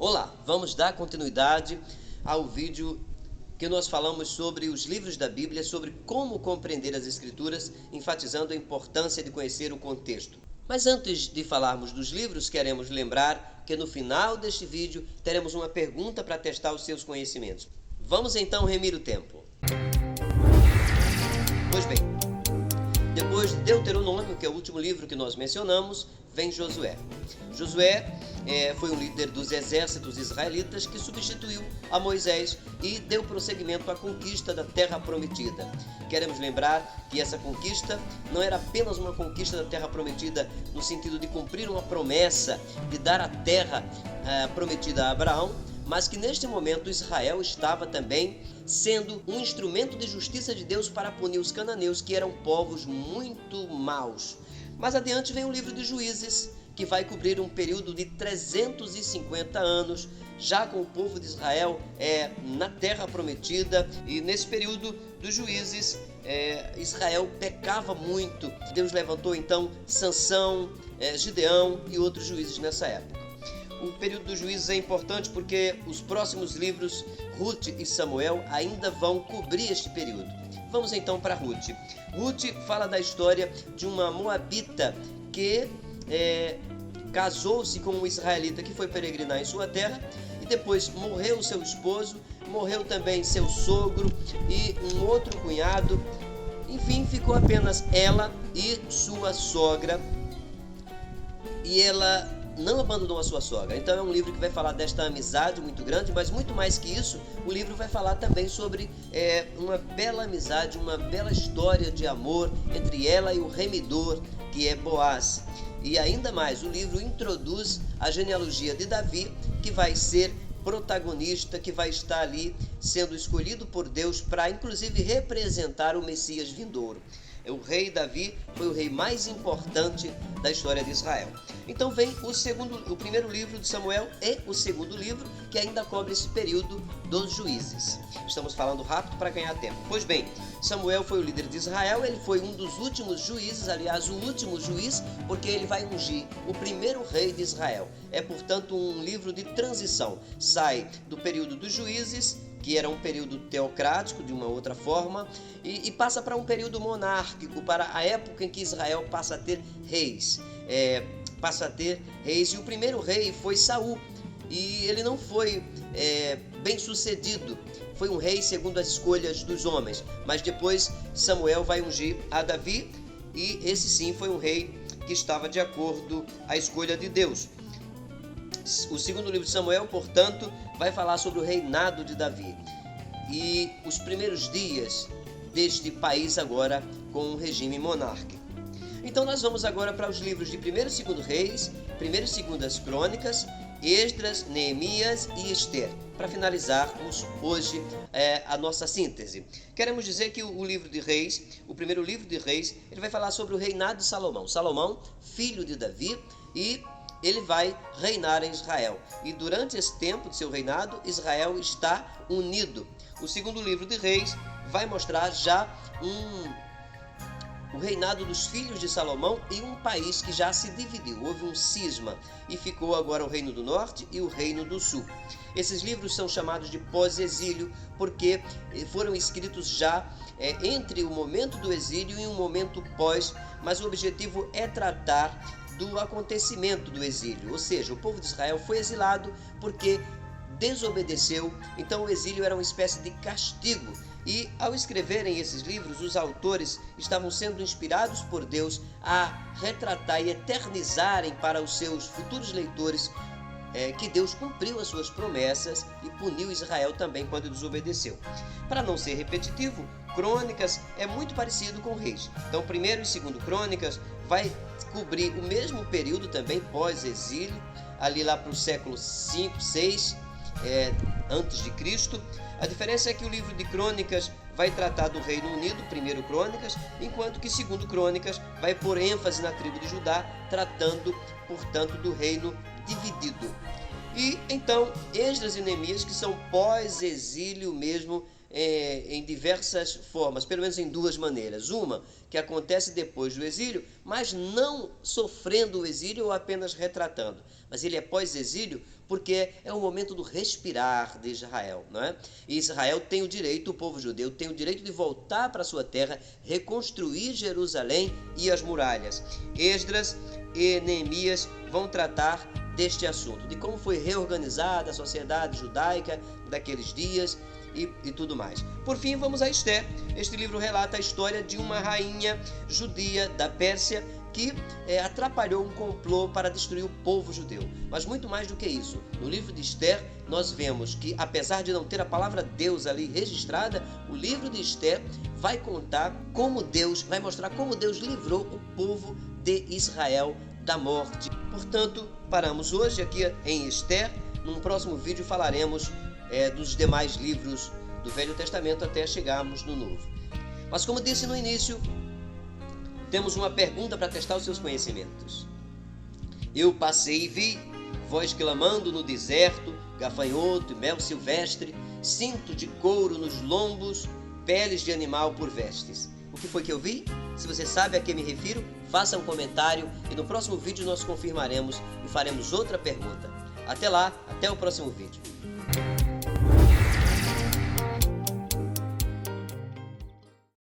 Olá, vamos dar continuidade ao vídeo que nós falamos sobre os livros da Bíblia, sobre como compreender as Escrituras, enfatizando a importância de conhecer o contexto. Mas antes de falarmos dos livros, queremos lembrar que no final deste vídeo teremos uma pergunta para testar os seus conhecimentos. Vamos então remir o tempo. Pois bem, depois de Deuteronômio, que é o último livro que nós mencionamos, vem Josué. Josué foi um líder dos exércitos israelitas que substituiu a Moisés e deu prosseguimento à conquista da Terra Prometida. Queremos lembrar que essa conquista não era apenas uma conquista da Terra Prometida no sentido de cumprir uma promessa de dar a terra prometida a Abraão, mas que neste momento Israel estava também sendo um instrumento de justiça de Deus para punir os cananeus, que eram povos muito maus. Mais adiante vem o livro de Juízes, que vai cobrir um período de 350 anos, já com o povo de Israel na Terra Prometida. E nesse período dos Juízes, Israel pecava muito. Deus levantou então Sansão, Gideão e outros juízes nessa época. O período dos juízes é importante porque os próximos livros, Ruth e Samuel, ainda vão cobrir este período. Vamos então para Ruth. Ruth fala da história de uma moabita que casou-se com um israelita que foi peregrinar em sua terra e depois morreu seu esposo, morreu também seu sogro e um outro cunhado. Enfim, ficou apenas ela e sua sogra, e ela não abandonou a sua sogra. Então é um livro que vai falar desta amizade muito grande, mas muito mais que isso, o livro vai falar também sobre uma bela amizade, uma bela história de amor entre ela e o remidor, que é Boaz. E ainda mais, o livro introduz a genealogia de Davi, que vai ser protagonista, que vai estar ali sendo escolhido por Deus para inclusive representar o Messias vindouro. O rei Davi foi o rei mais importante da história de Israel. Então vem o primeiro livro de Samuel e o segundo livro, que ainda cobre esse período dos juízes. Estamos falando rápido para ganhar tempo. Pois bem, Samuel foi o líder de Israel, ele foi um dos últimos juízes, aliás, o último juiz, porque ele vai ungir o primeiro rei de Israel. É, portanto, um livro de transição. Sai do período dos juízes, que era um período teocrático, de uma outra forma, e passa para um período monárquico, para a época em que Israel passa a ter reis. E o primeiro rei foi Saul, e ele não foi bem sucedido, foi um rei segundo as escolhas dos homens, mas depois Samuel vai ungir a Davi, e esse sim foi um rei que estava de acordo à escolha de Deus. O segundo livro de Samuel, portanto, vai falar sobre o reinado de Davi e os primeiros dias deste país agora com um regime monárquico. Então nós vamos agora para os livros de 1º e 2º Reis, 1º e 2º Crônicas, Esdras, Neemias e Ester, para finalizarmos hoje a nossa síntese. Queremos dizer que o livro de Reis, o primeiro livro de Reis, ele vai falar sobre o reinado de Salomão. Salomão, filho de Davi, e ele vai reinar em Israel. E durante esse tempo de seu reinado, Israel está unido. O segundo livro de Reis vai mostrar já o reinado dos filhos de Salomão e um país que já se dividiu. Houve um cisma e ficou agora o Reino do Norte e o Reino do Sul. Esses livros são chamados de pós-exílio porque foram escritos já entre o momento do exílio e um momento pós, mas o objetivo é tratar do acontecimento do exílio, ou seja, o povo de Israel foi exilado porque desobedeceu, então o exílio era uma espécie de castigo. E ao escreverem esses livros, os autores estavam sendo inspirados por Deus a retratar e eternizarem para os seus futuros leitores que Deus cumpriu as suas promessas e puniu Israel também quando desobedeceu. Para não ser repetitivo, Crônicas é muito parecido com Reis. Então, 1º e 2º Crônicas vai cobrir o mesmo período também pós-exílio, ali lá para o século 5, 6 antes de Cristo. A diferença é que o livro de Crônicas vai tratar do Reino Unido, 1º Crônicas, enquanto que 2º Crônicas vai pôr ênfase na tribo de Judá, tratando, portanto, do reino dividido. E então, Esdras e Neemias, que são pós-exílio mesmo, em diversas formas, pelo menos em duas maneiras. Uma, que acontece depois do exílio, mas não sofrendo o exílio ou apenas retratando. Mas ele é pós-exílio porque é o momento do respirar de Israel, não é? E Israel tem o direito, o povo judeu tem o direito de voltar para a sua terra, reconstruir Jerusalém e as muralhas. Esdras e Neemias vão tratar deste assunto, de como foi reorganizada a sociedade judaica daqueles dias e tudo mais. Por fim, vamos a Esther. Este livro relata a história de uma rainha judia da Pérsia que atrapalhou um complô para destruir o povo judeu. Mas muito mais do que isso, no livro de Esther nós vemos que, apesar de não ter a palavra Deus ali registrada, o livro de Esther vai contar como Deus, vai mostrar como Deus livrou o povo de Israel da morte. Portanto, paramos hoje aqui em Esther. Num próximo vídeo falaremos dos demais livros do Velho Testamento até chegarmos no Novo. Mas como disse no início, temos uma pergunta para testar os seus conhecimentos. Eu passei e vi, voz clamando no deserto, gafanhoto e mel silvestre, cinto de couro nos lombos, peles de animal por vestes. O que foi que eu vi? Se você sabe a que me refiro, faça um comentário e no próximo vídeo nós confirmaremos e faremos outra pergunta. Até lá, até o próximo vídeo.